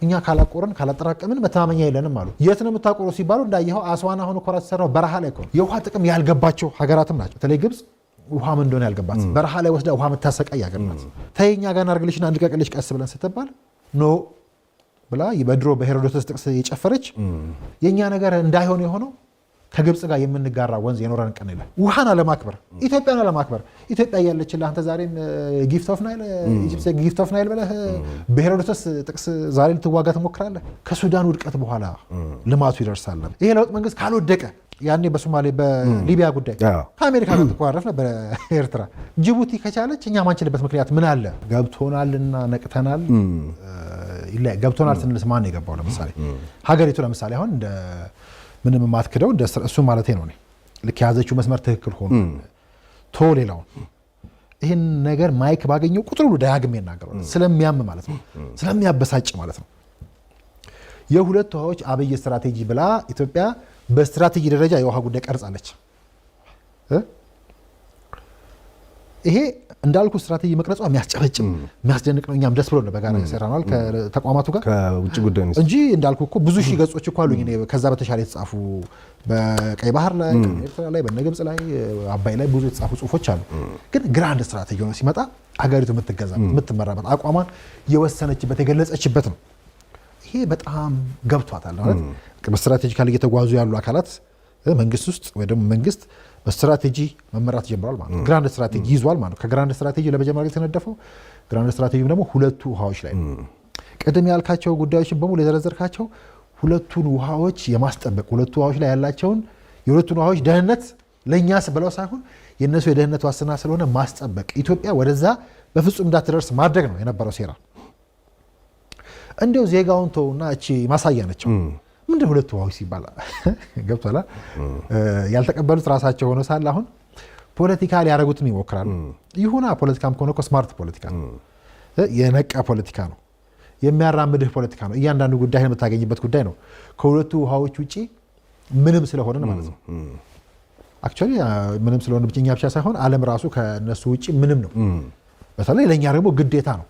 እኛ ካላቆረን ካላጠራቀምን መተማመኛ የለንም አሉ። የት ነው የምታቆሩ ሲባሉ እንዳየኸው አስዋን አሁን ኮራ ተሰራው በረሃ ላይ ነው። የውሃ ጥቅም ያልገባቸው ሀገራትም ናቸው። በተለይ ግብጽ ውሃ ምን እንደሆነ ያልገባት በረሃ ላይ ወስዳ ውሃ መታሰቃይ ሀገር ናት። ተይኛ ጋር አርግልሽና አንድቀቅልሽ ቀስ ብለን ስትባል ኖ ብላ በድሮ በሄሮዶተስ ጥቅስ የጨፈረች የኛ ነገር እንዳይሆን የሆነው ከግብጽ ጋር የምንጋራ ወንዝ የኖረን ቀን ይላል። ውሃን አለማክበር ኢትዮጵያን አለማክበር ኢትዮጵያ ያለችልህ አንተ ዛሬም ጊፍት ኦፍ ናይል ኢጂፕት ጊፍት ኦፍ ናይል ብለህ በሄሮዶተስ ጥቅስ ዛሬ ልትዋጋ ትሞክራለህ። ከሱዳን ውድቀት በኋላ ልማቱ ይደርሳል። ይሄ ለውጥ መንግስት ካልወደቀ ያኔ በሶማሌ በሊቢያ ጉዳይ ከአሜሪካ ጋር ተቋረፍ ነበር ኤርትራ። ጅቡቲ ከቻለች እኛ ማንችልበት ምክንያት ምን አለ? ገብቶናልና ነቅተናል። ገብቶናል ስንልስ ማን የገባው? ለምሳሌ ሀገሪቱ ለምሳሌ አሁን እንደ ምንም ማትክደው እንደ እሱ ማለቴ ነው። ልክ ያዘችው መስመር ትክክል ሆኖ ቶ ሌላውን ይህን ነገር ማይክ ባገኘው ቁጥር ሁሉ ዳግም ይናገራል። ስለሚያም ማለት ነው፣ ስለሚያበሳጭ ማለት ነው። የሁለት ውሃዎች አብይ ስትራቴጂ ብላ ኢትዮጵያ በስትራቴጂ ደረጃ የውሃ ጉዳይ ቀርጻለች። ይሄ እንዳልኩ ስትራቴጂ መቅረጿ የሚያስጨበጭም የሚያስደንቅ ነው። እኛም ደስ ብሎ ነው በጋራ የሰራናል ከተቋማቱ ጋር ከውጭ ጉዳይ ነው እንጂ እንዳልኩ እኮ ብዙ ሺህ ገጾች እኮ አሉኝ እኔ ከዛ በተሻለ የተጻፉ በቀይ ባህር ላይ ኤርትራ ላይ በነግብጽ ላይ አባይ ላይ ብዙ የተጻፉ ጽሁፎች አሉ። ግን ግራንድ ስትራቴጂ ሆኖ ሲመጣ ሀገሪቱ የምትገዛ የምትመራበት አቋሟን የወሰነችበት የገለጸችበት ነው። ይሄ በጣም ገብቷታል ማለት በስትራቴጂካሊ እየተጓዙ ያሉ አካላት መንግስት ውስጥ ወይ ደግሞ መንግስት በስትራቴጂ መመራት ጀምሯል ማለት ነው። ግራንድ ስትራቴጂ ይዟል ማለት ነው። ከግራንድ ስትራቴጂ ለመጀመሪያ ጊዜ የተነደፈው ግራንድ ስትራቴጂ ደግሞ ሁለቱ ውሃዎች ላይ ቅድም ያልካቸው ጉዳዮችን በሙሉ የዘረዘርካቸው ሁለቱን ውሃዎች የማስጠበቅ ሁለቱ ውሃዎች ላይ ያላቸውን የሁለቱን ውሃዎች ደህንነት ለእኛስ ብለው ሳይሆን የእነሱ የደህንነት ዋስትና ስለሆነ ማስጠበቅ ኢትዮጵያ ወደዛ በፍጹም እንዳትደርስ ማድረግ ነው የነበረው ሴራ። እንዲያው ዜጋውን ተውና እቺ ማሳያ ነቸው። ምንድን ሁለቱ ውሃዎች ሲባል ገብቷላ ያልተቀበሉት ራሳቸው ሆኖ ሳለ አሁን ፖለቲካ ሊያደርጉትም ይሞክራሉ። ይሁና ፖለቲካም ከሆነ እኮ ስማርት ፖለቲካ ነው፣ የነቃ ፖለቲካ ነው፣ የሚያራምድህ ፖለቲካ ነው። እያንዳንዱ ጉዳይ የምታገኝበት ጉዳይ ነው። ከሁለቱ ውሃዎች ውጪ ምንም ስለሆነ ማለት ነው። አክቹዋሊ ምንም ስለሆነ ብቻ ብቻ ሳይሆን ዓለም ራሱ ከነሱ ውጪ ምንም ነው። በተለይ ለእኛ ደግሞ ግዴታ ነው።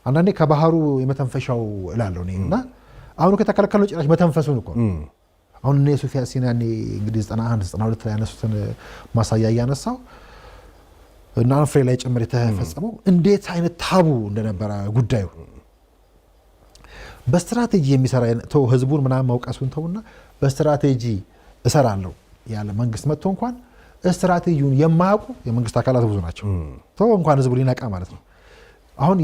አንዳንዴ ከባህሩ የመተንፈሻው እላለሁ እና አሁን ከተከለከለው ጭራሽ መተንፈሱን እኮ አሁን እነ ሶፊያ ሲናኒ እንግዲህ 91 92 ላይ ያነሱትን ማሳያ ያነሳው እና አንፍሬ ላይ ጭምር የተፈጸመው እንዴት አይነት ታቡ እንደነበረ ጉዳዩ በስትራቴጂ የሚሰራ ተው ህዝቡን ምናምን መውቀሱን ተውና በስትራቴጂ እሰራለሁ ያለ መንግስት መጥቶ እንኳን ስትራቴጂውን የማያውቁ የመንግስት አካላት ብዙ ናቸው። ተው እንኳን ህዝቡ ሊነቃ ማለት ነው። አሁን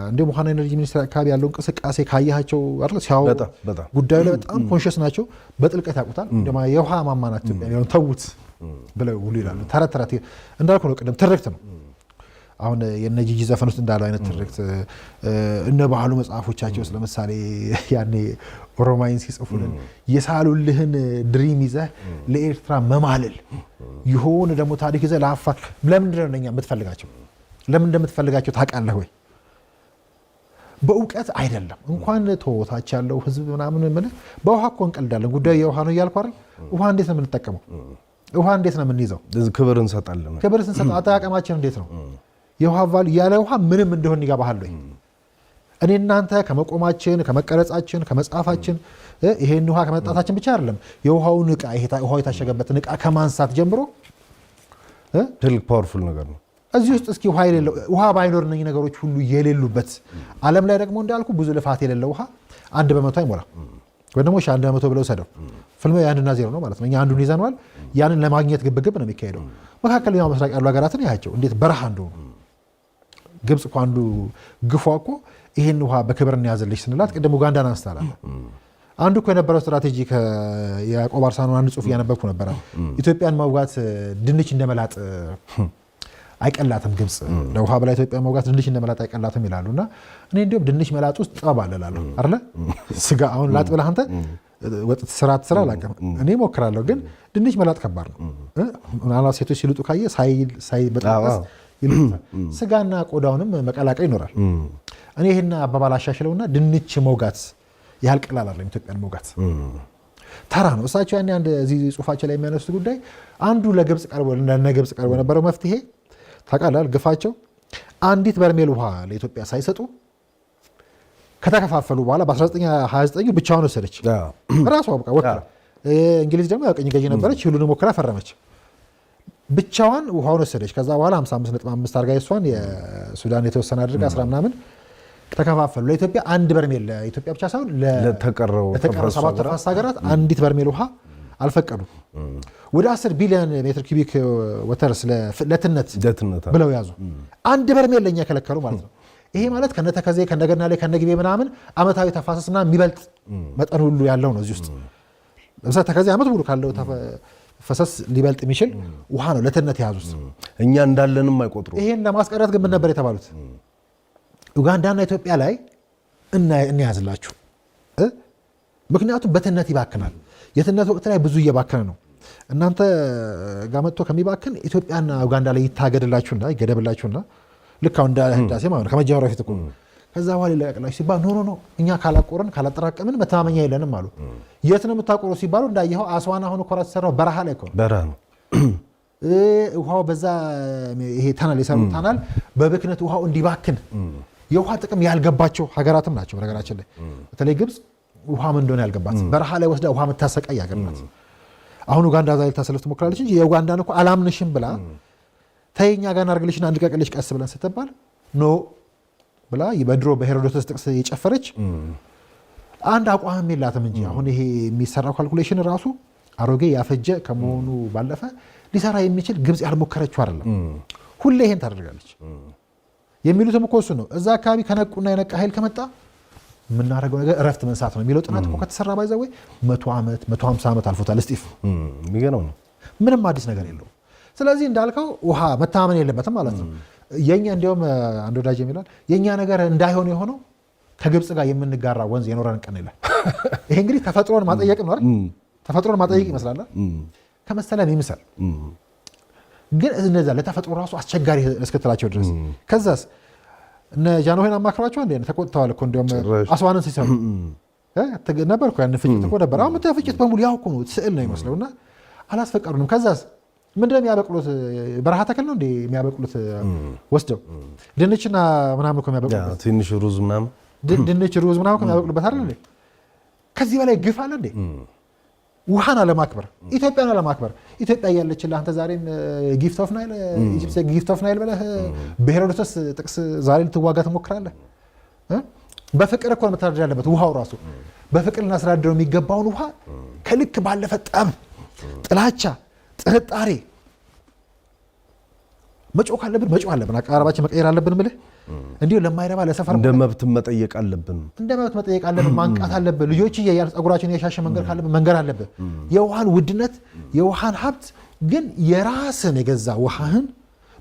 እንደ ውሃና ኤነርጂ ሚኒስቴር አካባቢ ያለው እንቅስቃሴ ካያቸው አይደል ሲያወሩ ጉዳዩ ላይ በጣም ኮንሽስ ናቸው፣ በጥልቀት ያውቁታል። እንደማ የውሃ ማማ ናት ኢትዮጵያ ነው ተውት ብለው ሁሉ ይላሉ። ተረት እንዳልኩ ነው፣ ቅድም ትርክት ነው። አሁን የነ ጂጂ ዘፈን ውስጥ እንዳለው አይነት ትርክት እነ ባህሉ መጽሐፎቻቸው ውስጥ ለምሳሌ ያኔ ኦሮማይን ሲጽፉልን የሳሉልህን ድሪም ይዘህ ለኤርትራ መማለል ይሆን ደግሞ ታሪክ ይዘህ ለአፋር ለምንድን ነው እኛ የምትፈልጋቸው? ለምን እንደምትፈልጋቸው ታውቃለህ ወይ? በእውቀት አይደለም። እንኳን ተወታች ያለው ህዝብ ምናምን ምን በውሃ እኮ እንቀልዳለን። ጉዳዩ የውሃ ነው እያልኩ አይደል? ውሃ እንዴት ነው የምንጠቀመው? ውሃ እንዴት ነው የምንይዘው? ክብር እንሰጣለን። ክብር እንሰጣለን። አጠቃቀማችን እንዴት ነው? የውሃ ቫልዩ ያለ ውሃ ምንም እንደሆነ ይገባሃል ወይ? እኔ እናንተ ከመቆማችን ከመቀረጻችን ከመጻፋችን ይሄን ውሃ ከመጣታችን ብቻ አይደለም የውሃውን ዕቃ ውሃው የታሸገበትን ዕቃ ከማንሳት ጀምሮ ትልቅ ፓወርፉል ነገር ነው። እዚህ ውስጥ እስኪ ውሃ ባይኖር እነዚህ ነገሮች ሁሉ የሌሉበት ዓለም ላይ ደግሞ እንዳልኩ ብዙ ልፋት የሌለው ውሃ 1% አይሞላም። ወይ ደግሞ 1% ብለው ሰደው ፍልሚያው የአንድና ዜሮ ነው ማለት ነው። እኛ አንዱን ይዘነዋል፣ ያንን ለማግኘት ግብግብ ነው የሚካሄደው። መካከለኛው ምስራቅ ያሉ ሀገራትን ያያቸው እንዴት በረሃ እንደሆኑ። ግብጽ እኮ አንዱ ግፏ እኮ ይሄን ውሃ በክብር እንያዝልሽ ስንላት ቅድም ኡጋንዳን አንስታላለ። አንዱ እኮ የነበረው ስትራቴጂ ከያዕቆብ አርሳኖ አንድ ጽሑፍ እያነበብኩ ነበረ። ኢትዮጵያን መውጋት ድንች እንደመላጥ አይቀላትም ግብጽ ለውሃ በላይ ኢትዮጵያ መውጋት ድንች እንደመላጥ አይቀላትም ይላሉና እኔ እንዲያውም ድንች መላጥ ውስጥ ጠብ አለላለሁ አይደለ? ስጋ አሁን ላጥ ብለህ አንተ ወጥ ስራ አላውቅም እኔ ሞክራለሁ፣ ግን ድንች መላጥ ከባድ ነው። ምናልባት ሴቶች ሲልጡ ካየ ሳይበጣጠስ ይልጣል። ስጋና ቆዳውንም መቀላቀል ይኖራል። እኔ ይሄን አባባል አሻሽለውና ድንች መውጋት ያህል ቀላል አይደለም ኢትዮጵያን መውጋት ተራ ነው። እሳቸው ያኔ አንድ እዚህ ጽሁፋቸው ላይ የሚያነሱት ጉዳይ አንዱ ለግብጽ ቀርቦ የነበረው መፍትሄ ታውቃለህ፣ ግፋቸው አንዲት በርሜል ውሃ ለኢትዮጵያ ሳይሰጡ ከተከፋፈሉ በኋላ በ1929 ብቻውን ወሰደች ራሷ በቃ ወክላ። እንግሊዝ ደግሞ ያቀኝ ገዢ ነበረች፣ ሁሉንም ወክላ ፈረመች። ብቻዋን ውሃውን ወሰደች። ከዛ በኋላ 55.5 አድርጋ የሷን የሱዳን የተወሰነ አድርጋ 10 ምናምን ተከፋፈሉ። ለኢትዮጵያ አንድ በርሜል ለኢትዮጵያ ብቻ ሳይሆን ለተቀረው 7 ተፋሰስ ሀገራት አንዲት በርሜል ውሃ አልፈቀዱም። ወደ 10 ቢሊዮን ሜትር ኪዩቢክ ወተርስ ለትነት ብለው ያዙ። አንድ በርሜል ለኛ ከለከሉ ማለት ነው። ይሄ ማለት ከነተከዜ ከነገና ላይ ከነግቤ ምናምን አመታዊ ተፋሰስና የሚበልጥ መጠን ሁሉ ያለው ነው። እዚህ ውስጥ ለምሳሌ ተከዜ አመት ሙሉ ካለው ፈሰስ ሊበልጥ የሚችል ውሃ ነው ለትነት የያዙት። እኛ እንዳለንም አይቆጥሩ። ይሄን ለማስቀረት ግን ምን ነበር የተባሉት? ኡጋንዳና ኢትዮጵያ ላይ እንያዝላችሁ፣ ምክንያቱም በትነት ይባክናል። የትነት ወቅት ላይ ብዙ እየባከነ ነው። እናንተ ጋር መጥቶ ከሚባክን ኢትዮጵያና ኡጋንዳ ላይ ይታገድላችሁና ይገደብላችሁና ልክ አሁን እንደ ህዳሴ ማለት ነው ከመጀመሪያው ፊት እኮ ከዛ በኋላ ይለቀቅላችሁ ሲባል ኖ እኛ ካላቆረን ካላጠራቀምን መተማመኛ የለንም አሉ። የት ነው የምታቆሩ ሲባሉ እንዳየኸው አስዋን አሁን እኮ የተሰራው በረሃ ላይ በረሃ ነው። ውሃው በዛ ይሄ ታናል የሰሩት ታናል በብክነት ውሃው እንዲባክን የውሃ ጥቅም ያልገባቸው ሀገራትም ናቸው። በነገራችን ላይ በተለይ ግብፅ ውሃ ምን እንደሆነ ያልገባት በረሃ ላይ ወስዳ ውሃ የምታሰቃይ ሀገር ናት። አሁን ኡጋንዳ ዛሬ ልታሰልፍ ትሞክራለች እንጂ የኡጋንዳን እኮ አላምንሽም ብላ ተይኛ ጋር እናድርግልሽና እንድቀቅልሽ ቀስ ብለን ስትባል ኖ ብላ በድሮ በሄሮዶተስ ጥቅስ የጨፈረች አንድ አቋም የላትም እንጂ አሁን ይሄ የሚሰራው ካልኩሌሽን ራሱ አሮጌ ያፈጀ ከመሆኑ ባለፈ ሊሰራ የሚችል ግብፅ ያልሞከረችው አይደለም። ሁሌ ይሄን ታደርጋለች። የሚሉትም እኮ እሱ ነው። እዛ አካባቢ ከነቁና የነቃ ኃይል ከመጣ የምናደርገው ነገር እረፍት መንሳት ነው የሚለው ጥናት እኮ ከተሰራ ባይዘው 100 ዓመት 150 ዓመት አልፎታል። እስጢፍ የሚገርም ነው። ምንም አዲስ ነገር የለውም። ስለዚህ እንዳልከው ውሃ መታመን የለበትም ማለት ነው። የኛ እንዲያውም አንድ ወዳጅ የሚላል የኛ ነገር እንዳይሆን የሆነው ከግብፅ ጋር የምንጋራ ወንዝ የኖረን ቀን ይላል። ይሄ እንግዲህ ተፈጥሮን ማጠየቅ ነው አይደል? ተፈጥሮን ማጠየቅ ይመስላል ከመሰለን ይምሰል። ግን እነዛ ለተፈጥሮ ራሱ አስቸጋሪ እስክትላቸው ድረስ ከዛስ እነ ጃንሆይን አማክሯቸው እንደ ተቆጥተዋል እኮ እንዲያውም አስዋንን ሲሰሩ ነበር እኮ ያን ፍጭት እኮ ነበር። አሁን የምታየው ፍጭት በሙሉ ያው እኮ ነው፣ ስዕል ነው ይመስለውና አላስፈቀዱንም። ከዛስ ምንድነው የሚያበቅሉት? በረሃ ተክል ነው እንዴ የሚያበቅሉት? ወስደው ድንችና ምናምን እኮ የሚያበቅሉት ትንሽ ሩዝ ምናምን ድንች ሩዝ ምናምን እኮ የሚያበቅሉበት አይደል እንዴ? ከዚህ በላይ ግፍ አለ እንዴ? ውሃን አለማክበር፣ ኢትዮጵያን አለማክበር። ኢትዮጵያ እያለችልህ አንተ ዛሬም ጊፍት ኦፍ ናይል ኢጂፕት ጊፍት ኦፍ ናይል ብለህ በሄሮዶተስ ጥቅስ ዛሬ ልትዋጋ ትሞክራለህ? በፍቅር እኮ መተዳደር ያለበት ውሃው ራሱ በፍቅር ልናስተዳድረው የሚገባውን ውሃ ከልክ ባለፈ ጠብ፣ ጥላቻ፣ ጥርጣሬ መጮህ ካለብን መጮህ አለብን። አቀራረባችን መቀየር አለብን። ምልህ እንዲሁ ለማይረባ ለሰፈር እንደ መብት መጠየቅ አለብን። እንደ መብት መጠየቅ አለብን። ማንቃት አለብን። ልጆች እያያል ጸጉራችን የሻሸ መንገድ ካለብን መንገር አለብን። የውሃን ውድነት የውሃን ሀብት ግን የራስን የገዛ ውሃህን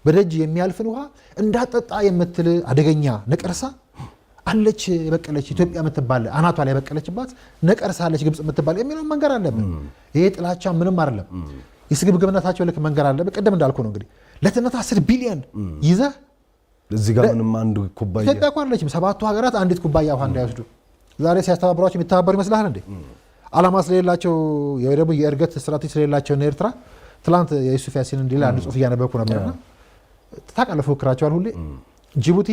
በደጅ የሚያልፍን ውሃ እንዳጠጣ የምትል አደገኛ ነቀርሳ አለች የበቀለች ኢትዮጵያ የምትባል አናቷ ላይ የበቀለችባት ነቀርሳ አለች ግብፅ የምትባል የሚለውን መንገር አለብን። ይሄ ጥላቻ ምንም አይደለም። የስግብግብነታቸው ልክ መንገር አለብን። ቅድም እንዳልኩ ነው እንግዲህ ለትነት 10 ቢሊዮን ይዘህ እዚህ ጋር ምንም አንድ ኩባያ ኢትዮጵያ እኮ አይደለችም። 7ቱ ሀገራት አንዲት ኩባያ ውሃ እንዳይወስዱ ዛሬ ሲያስተባብሯቸው የሚተባበሩ ይመስልሃል እንዴ? ዓላማ ስለሌላቸው ወይ ደግሞ የእድገት ስትራቴጂ ስለሌላቸው እና ኤርትራ ትላንት የዩሱፍ ያሲን እንዲላ አንድ ጽሑፍ እያነበብኩ ነበርና ታውቃለህ ፎክራቸዋል ሁሌ ጅቡቲ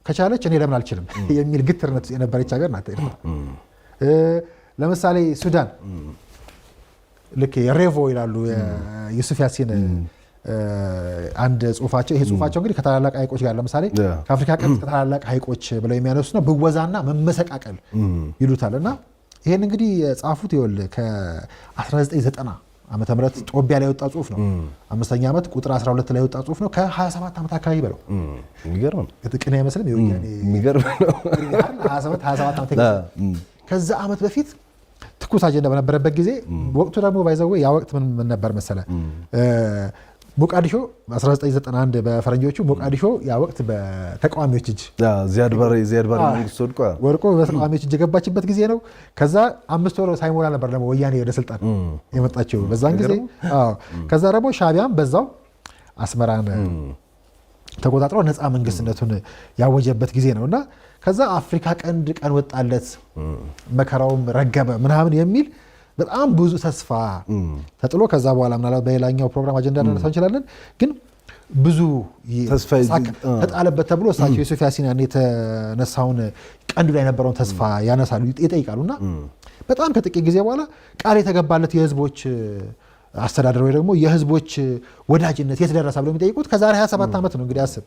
ከቻለች እኔ ለምን አልችልም የሚል ግትርነት የነበረች ሀገር ናት ኤርትራ። ለምሳሌ ሱዳን ልክ የሬቮ ይላሉ የዩሱፍ ያሲን አንድ ጽሁፋቸው። ይሄ ጽሁፋቸው እንግዲህ ከታላላቅ ሐይቆች ጋር ለምሳሌ ከአፍሪካ ቀንድ ከታላላቅ ሐይቆች ብለው የሚያነሱት ነው። ብወዛና መመሰቃቀል ይሉታል። እና ይሄን እንግዲህ የጻፉት ይኸውልህ ከ1990 ዓመተ ምህረት ጦቢያ ላይ የወጣ ጽሁፍ ነው። 5ኛ ዓመት ቁጥር 12 ላይ የወጣ ጽሁፍ ነው። ከ27 ዓመት አካባቢ በለው የሚገርም ነው። ጥቅም አይመስልም? የሚገርም ነው። 27 ዓመት ከዛ ዓመት በፊት ትኩስ አጀንዳ በነበረበት ጊዜ ወቅቱ ደግሞ ባይዘው ያ ወቅት ምን ነበር መሰለ? ሞቃዲሾ በ1991 በፈረንጆቹ ሞቃዲሾ ያ ወቅት በተቃዋሚዎች እጅ ዚያድ ባሬ መንግስት ወድቆ በተቃዋሚዎች እጅ የገባችበት ጊዜ ነው። ከዛ 5 ወር ሳይሞላ ነበር ደግሞ ወያኔ ወደ ስልጣን የመጣችው በዛን ጊዜ። ከዛ ደግሞ ሻዕቢያም በዛው አስመራን ተቆጣጥሮ ነፃ መንግስትነቱን ያወጀበት ጊዜ ነው። እና ከዛ አፍሪካ ቀንድ ቀን ወጣለት መከራውም ረገበ ምናምን የሚል በጣም ብዙ ተስፋ ተጥሎ ከዛ በኋላ ምናልባት በሌላኛው ፕሮግራም አጀንዳ ልናነሳው እንችላለን። ግን ብዙ ተጣለበት ተብሎ እሳቸው ዩሱፍ ያሲን ያን የተነሳውን ቀንዱ ላይ የነበረውን ተስፋ ያነሳሉ ይጠይቃሉና በጣም ከጥቂት ጊዜ በኋላ ቃል የተገባለት የህዝቦች አስተዳደር ወይ ደግሞ የህዝቦች ወዳጅነት የት ደረሰ ብለው የሚጠይቁት ከዛሬ 27 ዓመት ነው እንግዲህ አስብ።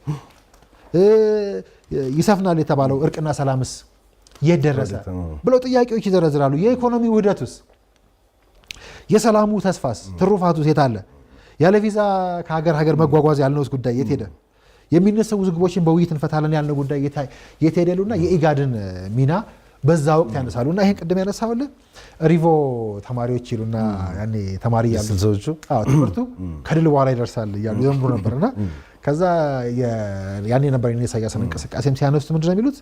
ይሰፍናል የተባለው እርቅና ሰላምስ የት ደረሰ ብለው ጥያቄዎች ይዘረዝራሉ። የኢኮኖሚ ውህደቱስ፣ የሰላሙ ተስፋስ፣ ትሩፋቱስ የት አለ? ያለ ቪዛ ከሀገር ሀገር መጓጓዝ ያልነውስ ጉዳይ የት ሄደ? የሚነሱ ውዝግቦችን በውይይት እንፈታለን ያልነው ጉዳይ የት ሄደሉና የኢጋድን ሚና በዛ ወቅት ያነሳሉና ይሄን ቅድም ያነሳውልህ ሪቮ ተማሪዎች ይሉና ያኔ ተማሪ ያሉ ትምህርቱ ከድል በኋላ ይደርሳል እያሉ ዘምሩ ነበርና ከዛ ያኔ ነበር የኢሳያስን እንቅስቃሴም ሲያነሱት ምንድነው የሚሉት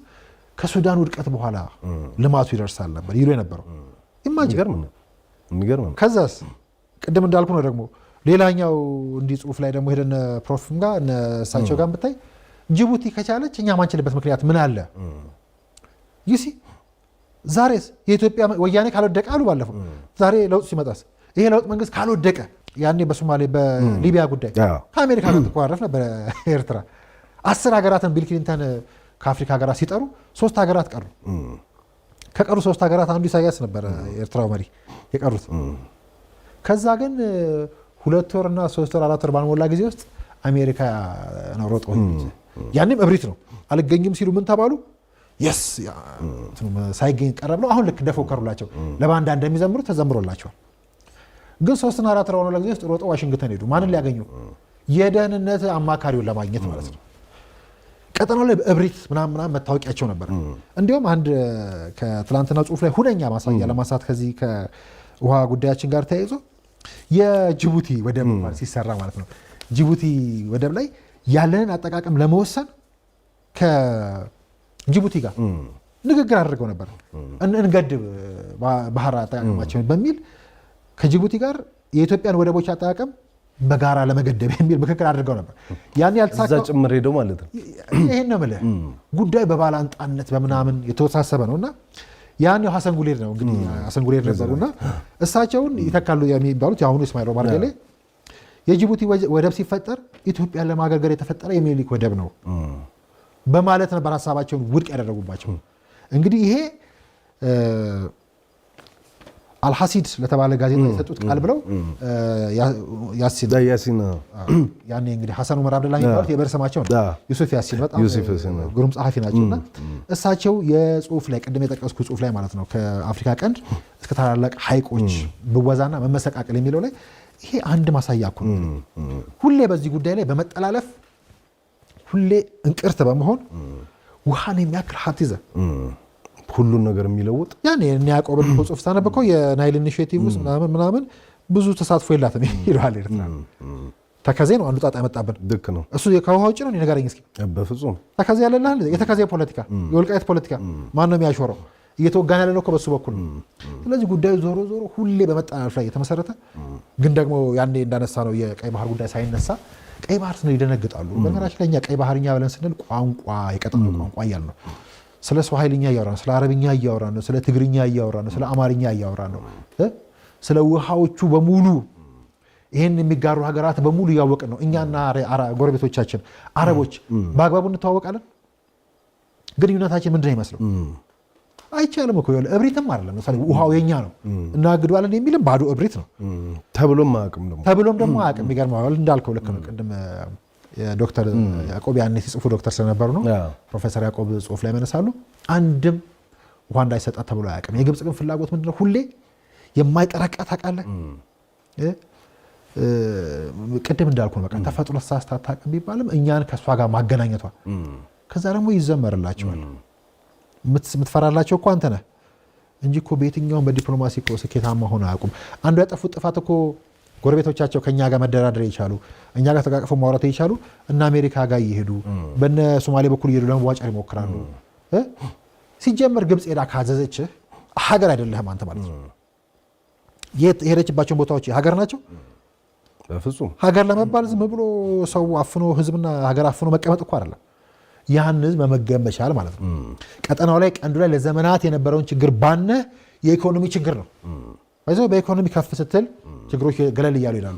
ከሱዳን ውድቀት በኋላ ልማቱ ይደርሳል ነበር ይሉ የነበረው። የሚገርም ከዛስ ቅድም እንዳልኩ ነው ደግሞ ሌላኛው እንዲህ ጽሁፍ ላይ ደግሞ ሄደን ፕሮፍም ጋር እሳቸው ጋር ብታይ ጅቡቲ ከቻለች እኛ ማንችልበት ምክንያት ምን አለ? ይሲ ዛሬስ የኢትዮጵያ ወያኔ ካልወደቀ አሉ ባለፈው ዛሬ ለውጥ ሲመጣስ ይሄ ለውጥ መንግስት ካልወደቀ ያኔ በሶማሌ በሊቢያ ጉዳይ ከአሜሪካ ጋር ተቋረፍ ነበር ኤርትራ 10 ሀገራትን ቢል ክሊንተን ከአፍሪካ ሀገራት ሲጠሩ 3 ሀገራት ቀሩ። ከቀሩ 3 ሀገራት አንዱ ኢሳያስ ነበር ኤርትራው መሪ የቀሩት። ከዛ ግን 2 ወርና 3 ወር 4 ወር ባልሞላ ጊዜ ውስጥ አሜሪካ ነው ሮጦ ያኔም እብሪት ነው አልገኝም ሲሉ ምን ተባሉ? የስ ሳይገኝ ቀረብ ነው። አሁን ልክ እንደፎከሩላቸው ለባንዳ እንደሚዘምሩ ተዘምሮላቸዋል። ግን 3 እና 4 ወር ባልሞላ ጊዜ ውስጥ ሮጦ ዋሽንግተን ሄዱ። ማንን ሊያገኙ? የደህንነት አማካሪውን ለማግኘት ማለት ነው። ቀጠናው ላይ እብሪት ምናምን መታወቂያቸው ነበር። እንዲሁም አንድ ከትላንትና ጽሁፍ ላይ ሁነኛ ማሳያ ለማንሳት ከዚህ ከውሃ ጉዳያችን ጋር ተያይዞ የጅቡቲ ወደብ ሲሰራ ማለት ነው ጅቡቲ ወደብ ላይ ያለንን አጠቃቀም ለመወሰን ከጅቡቲ ጋር ንግግር አድርገው ነበር። እንገድብ ባህር አጠቃቀማቸውን በሚል ከጅቡቲ ጋር የኢትዮጵያን ወደቦች አጠቃቀም በጋራ ለመገደብ የሚል ምክክር አድርገው ነበር። ያን ያልተሳካ እዛ ጭምር ሄደው ማለት ነው። ይሄን ነው የምልህ ጉዳይ በባላንጣነት በምናምን የተወሳሰበ ነውና ያን ሐሰን ጉሌድ ነው እንግዲህ ሐሰን ጉሌድ ነበሩና እሳቸውን ይተካሉ የሚባሉት የአሁኑ እስማኤል ኦማር ጌሌ የጅቡቲ ወደብ ሲፈጠር ኢትዮጵያን ለማገልገል የተፈጠረ የሚኒሊክ ወደብ ነው በማለት ነበር ሀሳባቸውን ውድቅ ያደረጉባቸው። እንግዲህ ይሄ አልሐሲድ ለተባለ ጋዜጣ የሰጡት ቃል ብለው ያሲን ያኔ እንግዲህ ሐሰን ዑመር አብደላ የሚባሉት የበር ስማቸው ነው ዩሱፍ ያሲን በጣም ግሩም ጸሐፊ ናቸውና እሳቸው የጽሁፍ ላይ ቅድም የጠቀስኩት ጽሁፍ ላይ ማለት ነው ከአፍሪካ ቀንድ እስከ ታላላቅ ሐይቆች ብወዛና መመሰቃቀል የሚለው ላይ ይሄ አንድ ማሳያ እኮ ነው። ሁሌ በዚህ ጉዳይ ላይ በመጠላለፍ ሁሌ እንቅርት በመሆን ውሃን የሚያክል ሀብት ይዘህ ሁሉን ነገር የሚለውጥ ያኔ ያዕቆብን ጽሁፍ ሳነብ እኮ የናይል ኢኒሺዬቲቭ ውስጥ ምናምን ብዙ ተሳትፎ የላትም ይለዋል ኤርትራ። ተከዜ ነው አንዱ ጣጣ ያመጣብን። ልክ ነው። እሱ ከውሃ ውጭ ነው ንገረኝ እስኪ። በፍጹም ተከዜ ያለልህ የተከዜ ፖለቲካ የወልቃይት ፖለቲካ ማን ነው የሚያሾረው? እየተወጋን ያለ ነው እኮ በሱ በኩል ነው። ስለዚህ ጉዳዩ ዞሮ ዞሮ ሁሌ በመጠላለፍ ላይ የተመሰረተ ግን ደግሞ ያኔ እንዳነሳ ነው የቀይ ባህር ጉዳይ ሳይነሳ ቀይ ባህር ስንል ይደነግጣሉ። በነገራችን ላይ እኛ ቀይ ባህርኛ ብለን ስንል ቋንቋ የቀጠናው ቋንቋ እያልን ነው። ስለ ስዋሂልኛ እያወራን ነው፣ ስለ አረብኛ እያወራን ነው፣ ስለ ትግርኛ እያወራን ነው፣ ስለ አማርኛ እያወራን ነው። ስለ ውሃዎቹ በሙሉ ይህን የሚጋሩ ሀገራት በሙሉ እያወቅን ነው። እኛና ጎረቤቶቻችን አረቦች በአግባቡ እንተዋወቃለን። ግንኙነታችን ምንድን ነው ይመስለው? አይቻልም እኮ እብሪትም አይደለም። ለምሳሌ ውሃው የኛ ነው እናግደዋለን የሚልም ባዶ እብሪት ነው። ተብሎም ደግሞ አያውቅም። የሚገርመው እንዳልከው ልክ ነው። ቅድም ዶክተር ያዕቆብ ያኔ ሲጽፉ ዶክተር ስለነበሩ ነው ፕሮፌሰር ያዕቆብ ጽሁፍ ላይ መነሳሉ። አንድም ውሃ እንዳይሰጣት ተብሎ አያውቅም። የግብፅ ግን ፍላጎት ምንድነው? ሁሌ የማይጠረቃ ታውቃለህ። ቅድም እንዳልኩ ነው። በቃ ተፈጥሮ ተሳስታ አታውቅም ቢባልም እኛን ከእሷ ጋር ማገናኘቷ ከዛ ደግሞ ይዘመርላቸዋል። የምትፈራላቸው እኮ አንተ ነህ እንጂ እኮ በየትኛውም በዲፕሎማሲ እኮ ስኬታማ ሆነ አያውቁም። አንዱ ያጠፉት ጥፋት እኮ ጎረቤቶቻቸው ከኛ ጋር መደራደር የቻሉ እኛ ጋር ተቃቅፈው ማውራት የቻሉ እና አሜሪካ ጋር እየሄዱ በነ ሶማሌ በኩል እየሄዱ ለመዋጨር ይሞክራሉ። ሲጀመር ግብፅ ሄዳ ካዘዘችህ ሀገር አይደለህም አንተ ማለት ነው። የሄደችባቸውን ቦታዎች ሀገር ናቸው? በፍጹም ሀገር ለመባል ዝም ብሎ ሰው አፍኖ ህዝብና ሀገር አፍኖ መቀመጥ እኮ አይደለም። ያን ህዝብ መመገብ መቻል ማለት ነው። ቀጠናው ላይ ቀንዱ ላይ ለዘመናት የነበረውን ችግር ባነ የኢኮኖሚ ችግር ነው። በኢኮኖሚ ከፍ ስትል ችግሮች ገለል እያሉ ይላሉ።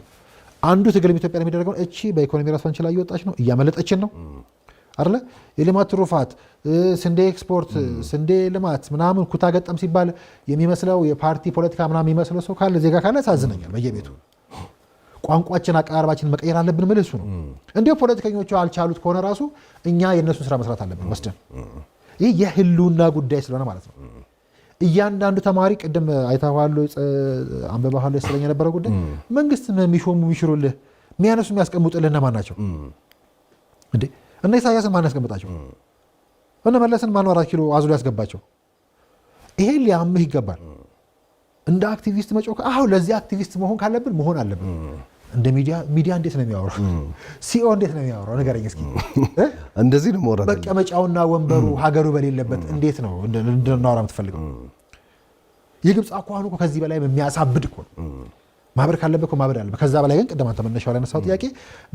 አንዱ ትግል ኢትዮጵያ የሚደረገው እቺ በኢኮኖሚ ራሷን ችላ እየወጣች ነው፣ እያመለጠችን ነው አይደለ? የልማት ትሩፋት፣ ስንዴ ኤክስፖርት፣ ስንዴ ልማት ምናምን ኩታ ገጠም ሲባል የሚመስለው የፓርቲ ፖለቲካ ምናምን የሚመስለው ሰው ካለ ዜጋ ካለ ያሳዝነኛል። በየቤቱ ቋንቋችን አቀራረባችን መቀየር አለብን። ምን እሱ ነው እንዲሁ ፖለቲከኞቹ አልቻሉት ከሆነ ራሱ እኛ የእነሱን ስራ መስራት አለብን ወስደን። ይህ የህልውና ጉዳይ ስለሆነ ማለት ነው። እያንዳንዱ ተማሪ ቅድም አይተዋሉ አንበባሉ ስለኛ የነበረው ጉዳይ መንግስት የሚሾሙ የሚሽሩልህ የሚያነሱ የሚያስቀምጡልህ እነማን ናቸው እንዴ? እነ ኢሳያስን ማን ያስቀምጣቸው? እነ መለስን ማን 4 ኪሎ አዝሎ ያስገባቸው? ይሄ ሊያምህ ይገባል። እንደ አክቲቪስት መጮህ አሁን ለዚህ አክቲቪስት መሆን ካለብን መሆን አለብን። እንደ ሚዲያ እንዴት ነው የሚያወራው? ሲኦ እንዴት ነው የሚያወራው? ንገረኝ እስኪ። እንደዚህ ነው መውራት። መቀመጫውና ወንበሩ ሀገሩ በሌለበት እንዴት ነው እንድናወራ የምትፈልገው? የግብፅ አኳኋኑ እኮ ከዚህ በላይ የሚያሳብድ እኮ ነው። ማህበር ካለበት እኮ ማህበር አለበት። ከዛ በላይ ግን ቅድም አንተ መነሻው ላይ ያነሳው ጥያቄ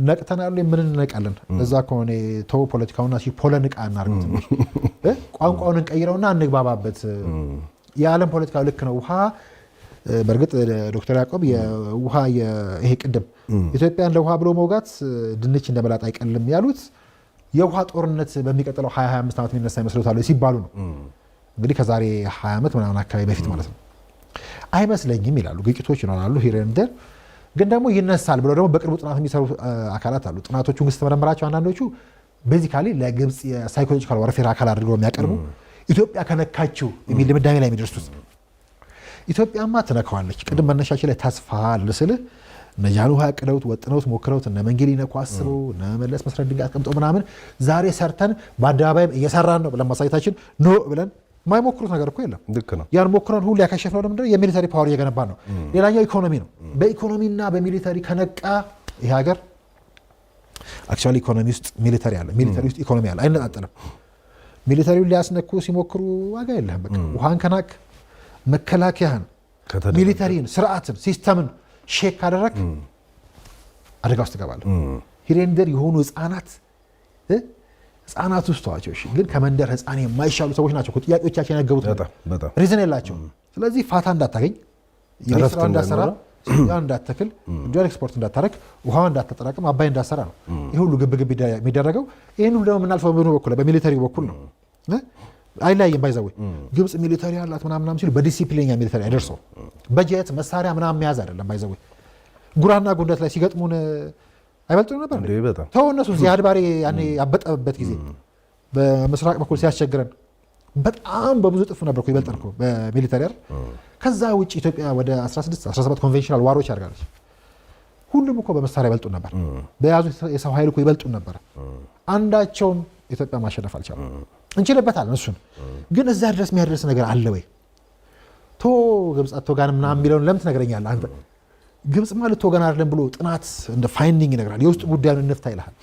ነቅተናል፣ ምን እንነቃለን? ለዛ ከሆነ ተው ፖለቲካውና ፖለንቃ እናርግ፣ ትንሽ ቋንቋውን እንቀይረውና እንግባባበት። የዓለም ፖለቲካ ልክ ነው። ውሃ በእርግጥ ዶክተር ያዕቆብ የውሃ ይሄ ቅድም ኢትዮጵያን ለውሃ ብሎ መውጋት ድንች እንደመላጥ አይቀልም ያሉት የውሃ ጦርነት በሚቀጥለው 20-25 ዓመት የሚነሳ ይመስሎታል ሲባሉ ነው። እንግዲህ ከዛሬ 20 ዓመት ምናምን አካባቢ በፊት ማለት ነው። አይመስለኝም ይላሉ። ግጭቶች ይኖራሉ ሂረንደር፣ ግን ደግሞ ይነሳል ብለው ደግሞ በቅርቡ ጥናት የሚሰሩ አካላት አሉ። ጥናቶቹ ግን ስትመረምራቸው አንዳንዶቹ ቤዚካሊ ለግብፅ የሳይኮሎጂካል ዋርፌር አካል አድርገው የሚያቀርቡ ኢትዮጵያ ከነካችው የሚል ድምዳሜ ላይ የሚደርሱት ኢትዮጵያማ ትነካዋለች። ቅድም መነሻችን ላይ ተስፋ ልስልህ እነ ጃንሆይ አቅደውት ወጥነውት ሞክረውት እነ መንገድ ይነኩ አስበው እነ መለስ መስረት ድንጋይ አስቀምጠው ምናምን ዛሬ ሰርተን በአደባባይም እየሰራን ነው ብለን ማሳየታችን ኖ ብለን የማይሞክሩት ነገር እኮ የለም። ልክ ነው። ያን ሞክረን ሁሉ ያከሸፍነው ምንድነው? የሚሊተሪ ፓወር እየገነባ ነው። ሌላኛው ኢኮኖሚ ነው። በኢኮኖሚና በሚሊተሪ ከነቃ ይሄ ሀገር አክቹዋሊ ኢኮኖሚ ውስጥ ሚሊተሪ አለ፣ ሚሊተሪ ውስጥ ኢኮኖሚ አለ። አይነጣጠልም። ሚሊተሪውን ሊያስነኩ ሲሞክሩ ዋጋ የለህም። በቃ ውሃን ከናክ መከላከያን፣ ሚሊተሪን፣ ስርዓትን፣ ሲስተምን ሼክ ካደረግ አደጋ ውስጥ ትገባለህ። ሂሬንደር የሆኑ ህፃናት ውስጥ ተዋቸው። ግን ከመንደር ህፃን የማይሻሉ ሰዎች ናቸው። ጥያቄዎቻቸው የነገቡት ሪዝን የላቸው። ስለዚህ ፋታ እንዳታገኝ፣ የስራ እንዳሰራ፣ እንዳትተክል፣ ዶላር ኤክስፖርት እንዳታረግ፣ ውሃ እንዳታጠራቅም፣ አባይ እንዳሰራ ነው ይህ ሁሉ ግብግብ የሚደረገው። ይህን ሁሉ ደግሞ የምናልፈው በምኑ በኩል በሚሊተሪ በኩል ነው። አይለያይም። ባይዘው ግብፅ ሚሊተሪ አላት ምናምን ሲሉ በዲሲፕሊን ሚሊተሪ አይደርሰው በጀት መሳሪያ ምናምን መያዝ አይደለም። ባይዘው ጉራና ጉንደት ላይ ሲገጥሙን አይበልጡም ነበር እንዴ? ተው እነሱ ዚያድ ባሬ ያኔ ያበጠበት ጊዜ በምስራቅ በኩል ሲያስቸግረን በጣም በብዙ ጥፍ ነበር እኮ ይበልጠን እኮ በሚሊተሪ አይደል? ከዛ ውጭ ኢትዮጵያ ወደ 16-17 ኮንቬንሽናል ዋሮች ያደርጋለች። ሁሉም እኮ በመሳሪያ ይበልጡን ነበር፣ በያዙ የሰው ኃይል እኮ ይበልጡን ነበር። አንዳቸውም ኢትዮጵያ ማሸነፍ አልቻለም። እንችልበታለን እሱን፣ ግን እዛ ድረስ የሚያደርስ ነገር አለ ወይ? ቶ ግብፅ አትወጋን ምናምን የሚለውን ለምን ትነግረኛለህ አንተ? ግብፅ ማለት ወገን አይደለም ብሎ ጥናት እንደ ፋይንዲንግ ይነግራል። የውስጥ ጉዳዩን እንፍታ ይልሃል።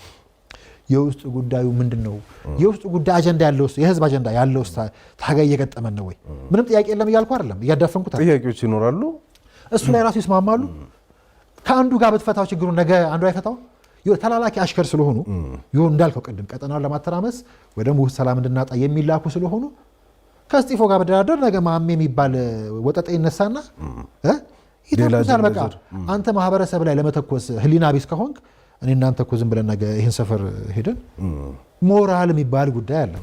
የውስጥ ጉዳዩ ምንድን ነው? የውስጥ ጉዳይ አጀንዳ ያለው የህዝብ አጀንዳ ያለው ታጋይ እየገጠመን ነው ወይ? ምንም ጥያቄ የለም እያልኩ አይደለም፣ እያዳፈንኩት። ጥያቄዎች ይኖራሉ፣ እሱ ላይ ራሱ ይስማማሉ። ከአንዱ ጋር ብትፈታው ችግሩን ነገ አንዱ አይፈታው። ተላላኪ አሽከር ስለሆኑ ይሁን እንዳልከው ቅድም ቀጠናውን ለማተራመስ ወይ ደግሞ ሰላም እንድናጣ የሚላኩ ስለሆኑ ከስጢፎ ጋር መደራደር ነገ ማሜ የሚባል ወጠጤ ይነሳና ይተኩሳል። በቃ አንተ ማህበረሰብ ላይ ለመተኮስ ህሊና ቢስ ከሆንክ እኔ እናንተ እኮ ዝም ብለን ነገ ይህን ሰፈር ሄደን ሞራል የሚባል ጉዳይ አለ።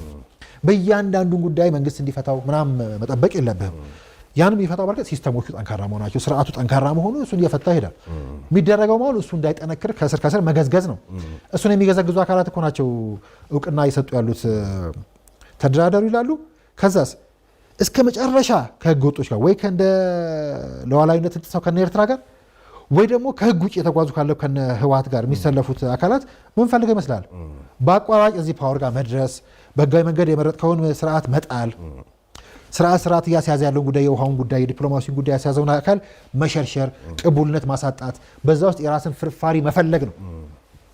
በእያንዳንዱን ጉዳይ መንግስት እንዲፈታው ምናምን መጠበቅ የለብህም። ያንም የሚፈታው በርቀት ሲስተሞቹ ጠንካራ መሆናቸው፣ ስርዓቱ ጠንካራ መሆኑ እሱን እየፈታ ይሄዳል። የሚደረገው መሆኑ እሱ እንዳይጠነክር ከስር ከስር መገዝገዝ ነው። እሱን የሚገዘግዙ አካላት እኮ ናቸው እውቅና እየሰጡ ያሉት። ተደራደሩ ይላሉ። ከዛስ እስከ መጨረሻ ከህግ ወጦች ጋር ወይ ከእንደ ሉዓላዊነት ጥሰው ከነ ኤርትራ ጋር ወይ ደግሞ ከህግ ውጭ የተጓዙ ካለው ከነ ህወሓት ጋር የሚሰለፉት አካላት ምን ፈልገው ይመስላል? በአቋራጭ እዚህ ፓወር ጋር መድረስ፣ በህጋዊ መንገድ የመረጥከውን ስርዓት መጣል፣ ስርዓት እያስያዘ ያለውን ጉዳይ፣ የውሃውን ጉዳይ፣ የዲፕሎማሲውን ጉዳይ ያስያዘውን አካል መሸርሸር፣ ቅቡልነት ማሳጣት፣ በዛ ውስጥ የራስን ፍርፋሪ መፈለግ ነው።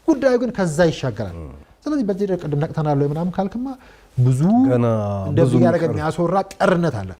ጉዳዩ ግን ከዛ ይሻገራል። ስለዚህ በዚህ ቅድም ነቅተናል ወይ ምናምን ካልክማ ብዙ እንደዚህ ያደረገ የሚያስወራ ቀርነት አለ።